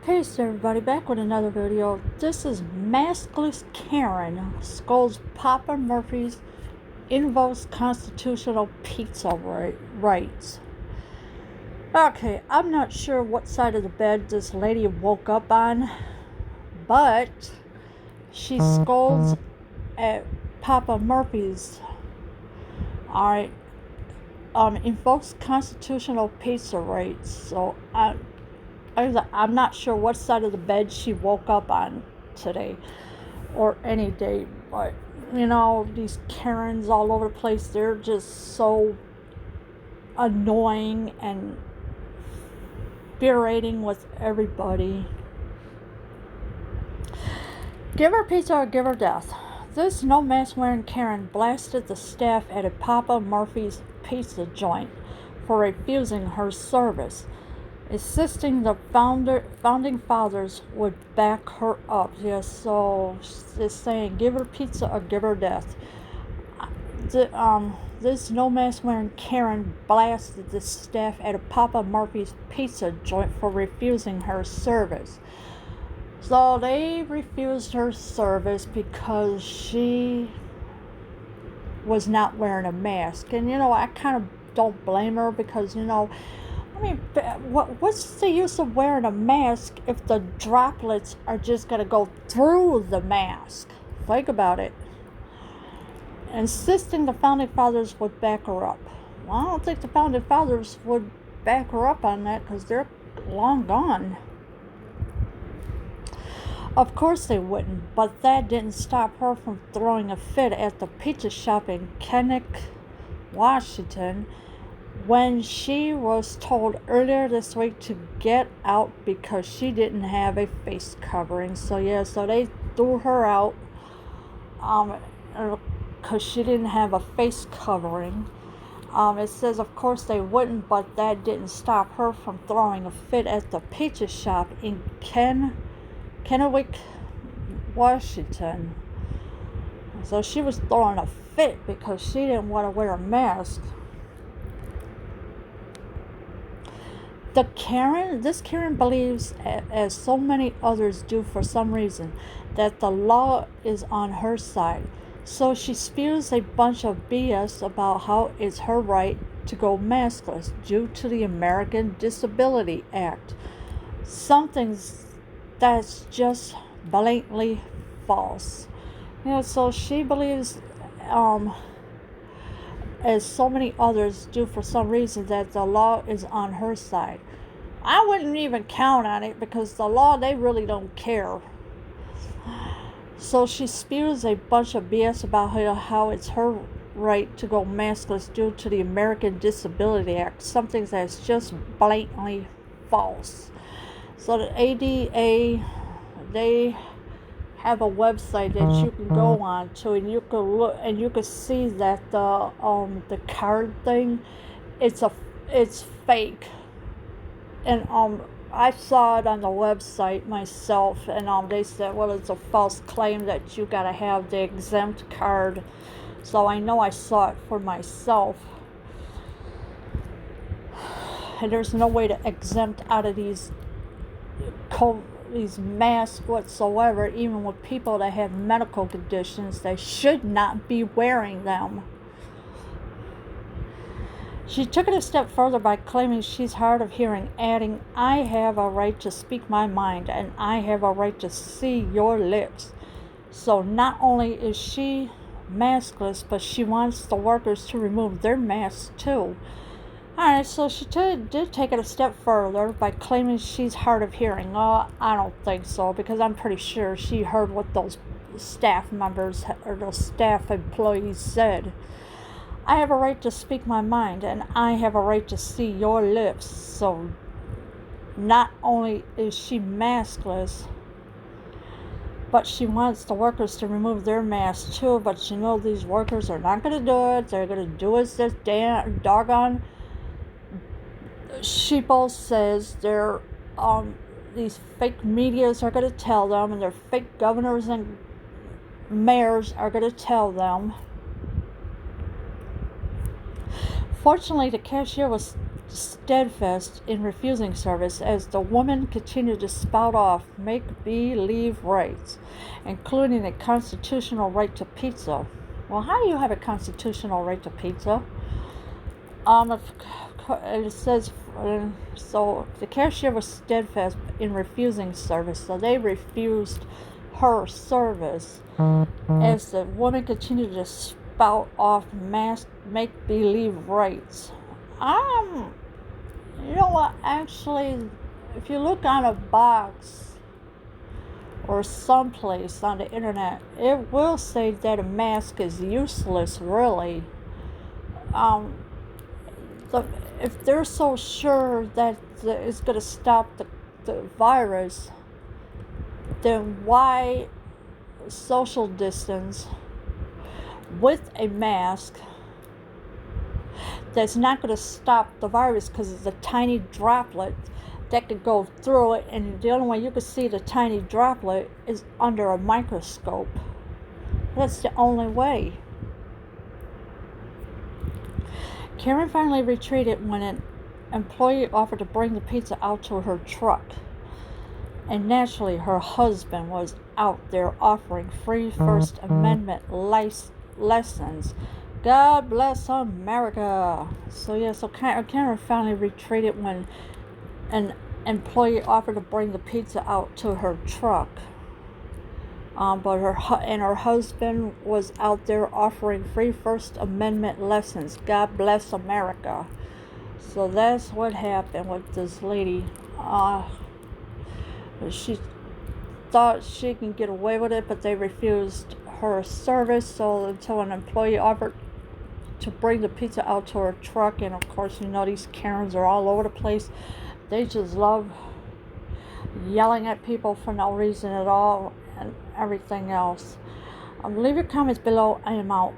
Peace everybody, back with another video. This is Maskless Karen scolds Papa Murphy's invokes constitutional pizza rights. Okay, I'm not sure what side of the bed this lady woke up on, but she scolds at Papa Murphy's. Alright, invokes constitutional pizza rights. So I'm not sure what side of the bed she woke up on today or any day, but you know, these Karens all over the place, they're just so annoying and infuriating with everybody. Give her pizza or give her death. This no mask wearing Karen blasted the staff at a Papa Murphy's pizza joint for refusing her service, insisting the founding fathers would back her up. Yes, so it's saying give her pizza or give her death. This no mask wearing Karen blasted the staff at a Papa Murphy's pizza joint for refusing her service. So they refused her service because she was not wearing a mask. And you know, I kind of don't blame her because, you know, I mean, what's the use of wearing a mask if the droplets are just going to go through the mask? Think about it. Insisting the founding fathers would back her up. Well, I don't think the founding fathers would back her up on that because they're long gone. Of course they wouldn't, but that didn't stop her from throwing a fit at the pizza shop in Kenneck, Washington, when she was told earlier this week to get out because she didn't have a face covering. So yeah, so they threw her out because she didn't have a face covering. It says, of course they wouldn't, but that didn't stop her from throwing a fit at the pizza shop in Kennewick, Washington. So she was throwing a fit because she didn't want to wear a mask. This Karen believes, as so many others do for some reason, that the law is on her side. So she spews a bunch of BS about how it's her right to go maskless due to the American Disability Act. Something that's just blatantly false. You know, so she believes, as so many others do for some reason, that the law is on her side. I wouldn't even count on it because the law, they really don't care. So she spews a bunch of BS about how it's her right to go maskless due to the American Disability Act, something that's just blatantly false. So the ADA, they have a website that you can go on to, and you can look and you can see that the card thing, it's fake, and I saw it on the website myself, and they said, well, it's a false claim that you gotta have the exempt card. So I know I saw it for myself, and there's no way to exempt out of these masks whatsoever. Even with people that have medical conditions, they should not be wearing them. She took it a step further by claiming she's hard of hearing, adding, I have a right to speak my mind, and I have a right to see your lips. So not only is she maskless, but she wants the workers to remove their masks too. Alright, so she did take it a step further by claiming she's hard of hearing. I don't think so, because I'm pretty sure she heard what those staff members or those staff employees said. I have a right to speak my mind, and I have a right to see your lips. So not only is she maskless, but she wants the workers to remove their masks too. But you know, these workers are not going to do it. They're going to do as this damn doggone sheeple says. They're these fake medias are going to tell them, and their fake governors and mayors are going to tell them. Fortunately, the cashier was steadfast in refusing service as the woman continued to spout off make-believe rights, including a constitutional right to pizza. Well, how do you have a constitutional right to pizza? It says, so the cashier was steadfast in refusing service, so they refused her service as the woman continued to spout off make-believe rights. You know what, actually, if you look on a box or someplace on the internet, it will say that a mask is useless, really. If they're so sure that it's going to stop the virus, then why social distance with a mask that's not going to stop the virus, because it's a tiny droplet that could go through it, and the only way you could see the tiny droplet is under a microscope. That's the only way. Karen finally retreated when an employee offered to bring the pizza out to her truck. And naturally, her husband was out there offering free First Amendment lessons. God bless America. So Karen finally retreated when an employee offered to bring the pizza out to her truck. But her husband was out there offering free First Amendment lessons. God bless America. So that's what happened with this lady. She thought she can get away with it, but they refused her service. So until an employee offered to bring the pizza out to her truck, and of course, you know, these Karens are all over the place. They just love yelling at people for no reason at all and everything else. Leave your comments below. I am out.